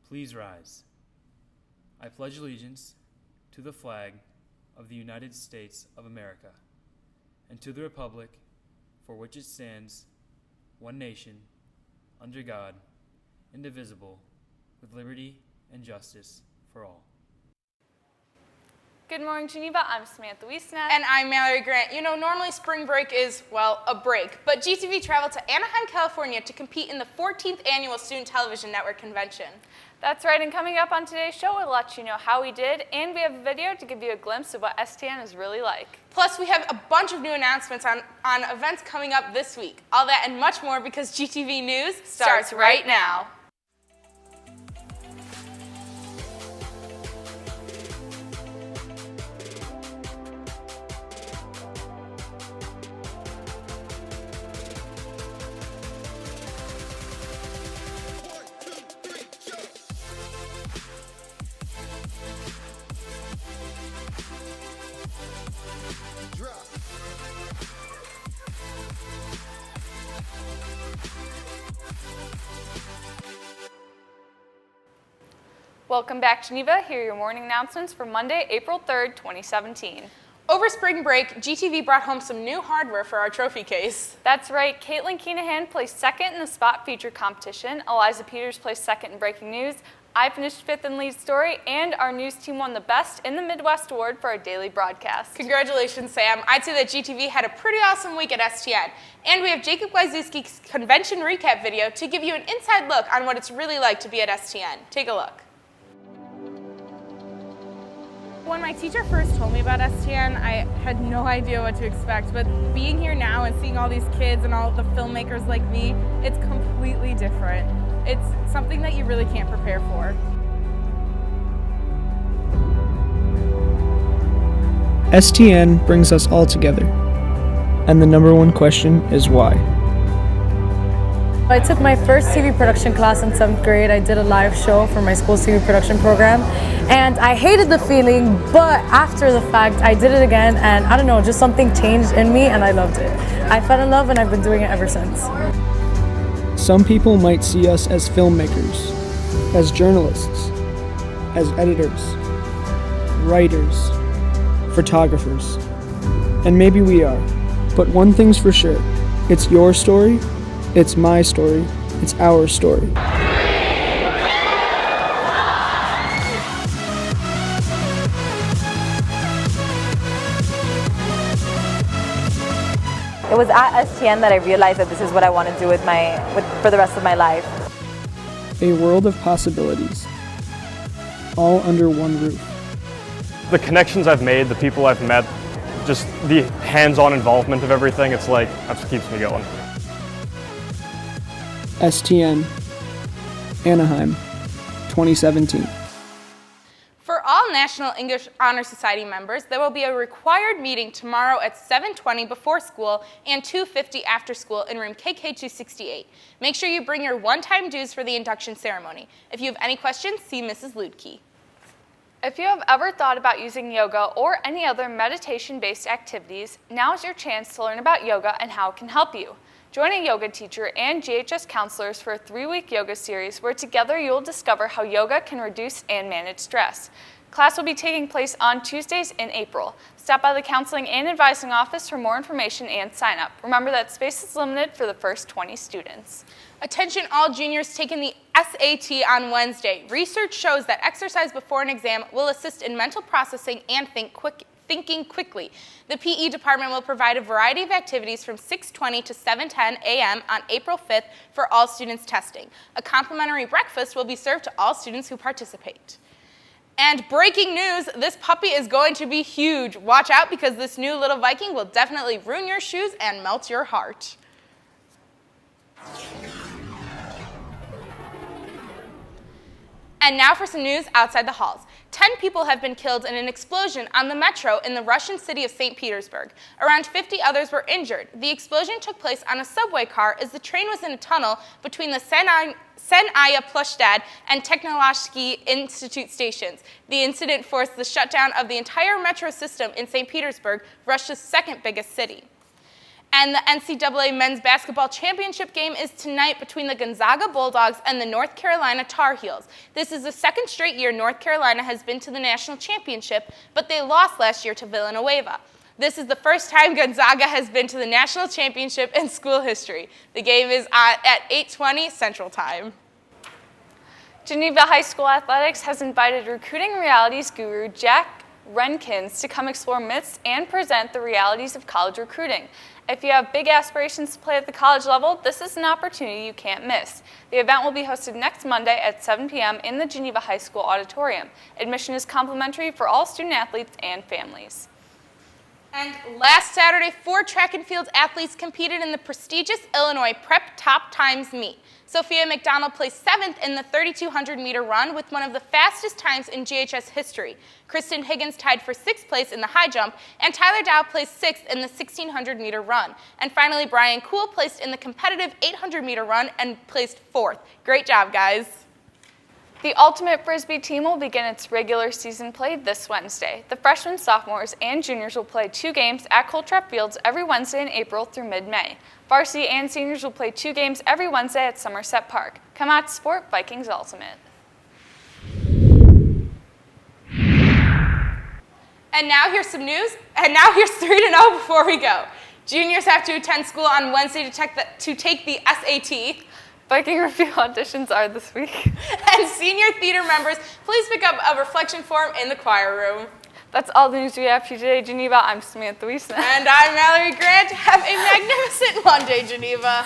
Please rise. I pledge allegiance to the flag of the United States of America and to the republic for which it stands, one nation, under God, indivisible, with liberty and justice for all. Good morning, Geneva. I'm Samantha Wiesner. And I'm Mallory Grant. You know, normally spring break is, well, a break, but Gtv traveled to Anaheim, California to compete in the 14th Annual Student Television Network Convention. That's right, and coming up on today's show, we'll let you know how we did, and we have a video to give you a glimpse of what STN is really like. Plus, we have a bunch of new announcements on events coming up this week. All that and much more because Gtv News starts right now. Welcome back, Geneva. Here are your morning announcements for Monday, April 3rd, 2017. Over spring break, Gtv brought home some new hardware for our trophy case. That's right. Caitlin Keenahan placed second in the Spot Feature competition. Eliza Peters placed second in Breaking News. I finished fifth in Lead Story, and our news team won the Best in the Midwest award for our daily broadcast. Congratulations, Sam. I'd say that Gtv had a pretty awesome week at STN. And we have Jacob Glyzuski's convention recap video to give you an inside look on what it's really like to be at STN. Take a look. When my teacher first told me about STN, I had no idea what to expect, but being here now and seeing all these kids and all the filmmakers like me, it's completely different. It's something that you really can't prepare for. STN brings us all together, and the number one question is why. I took my first TV production class in 7th grade. I did a live show for my school's TV production program, and I hated the feeling, but after the fact, I did it again, and I don't know, just something changed in me, and I loved it. I fell in love, and I've been doing it ever since. Some people might see us as filmmakers, as journalists, as editors, writers, photographers, and maybe we are. But one thing's for sure, it's your story, it's my story, it's our story. It was at STN that I realized that this is what I want to do for the rest of my life. A world of possibilities, all under one roof. The connections I've made, the people I've met, just the hands-on involvement of everything, it's like, that's what keeps me going. STN, Anaheim, 2017. For all National English Honor Society members, there will be a required meeting tomorrow at 7:20 before school and 2:50 after school in room KK268. Make sure you bring your one-time dues for the induction ceremony. If you have any questions, see Mrs. Ludke. If you have ever thought about using yoga or any other meditation-based activities, now is your chance to learn about yoga and how it can help you. Join a yoga teacher and GHS counselors for a 3-week yoga series where together you'll discover how yoga can reduce and manage stress. Class will be taking place on Tuesdays in April. Stop by the Counseling and Advising Office for more information and sign up. Remember that space is limited for the first 20 students. Attention all juniors taking the SAT on Wednesday. Research shows that exercise before an exam will assist in mental processing and thinking quickly. The PE department will provide a variety of activities from 6:20 to 7:10 a.m. on April 5th for all students testing. A complimentary breakfast will be served to all students who participate. And breaking news, this puppy is going to be huge. Watch out because this new little Viking will definitely ruin your shoes and melt your heart. And now for some news outside the halls. 10 people have been killed in an explosion on the metro in the Russian city of St. Petersburg. Around 50 others were injured. The explosion took place on a subway car as the train was in a tunnel between the Senaya Plustad and Technology Institute stations. The incident forced the shutdown of the entire metro system in St. Petersburg, Russia's second biggest city. And the NCAA Men's Basketball Championship game is tonight between the Gonzaga Bulldogs and the North Carolina Tar Heels. This is the second straight year North Carolina has been to the national championship, but they lost last year to Villanova. This is the first time Gonzaga has been to the national championship in school history. The game is at 8:20 Central Time. Geneva High School Athletics has invited recruiting realities guru Jack Renkins to come explore myths and present the realities of college recruiting. If you have big aspirations to play at the college level, this is an opportunity you can't miss. The event will be hosted next Monday at 7 p.m. in the Geneva High School auditorium. Admission is complimentary for all student athletes and families. And last Saturday, 4 track and field athletes competed in the prestigious Illinois Prep Top Times meet. Sophia McDonald placed 7th in the 3,200-meter run with one of the fastest times in GHS history. Kristen Higgins tied for 6th place in the high jump, and Tyler Dow placed 6th in the 1,600-meter run. And finally, Brian Kuhl placed in the competitive 800-meter run and placed 4th. Great job, guys. The Ultimate Frisbee team will begin its regular season play this Wednesday. The freshmen, sophomores, and juniors will play 2 games at Coltrap Fields every Wednesday in April through mid-May. Varsity and seniors will play 2 games every Wednesday at Somerset Park. Come out to support Vikings Ultimate. And now here's some news, and now here's 3-0 before we go. Juniors have to attend school on Wednesday to take the SAT. Viking review auditions are this week. And senior theater members, please pick up a reflection form in the choir room. That's all the news we have for you today, Geneva. I'm Samantha Wiesner. And I'm Mallory Grant. Have a magnificent Monday, Geneva.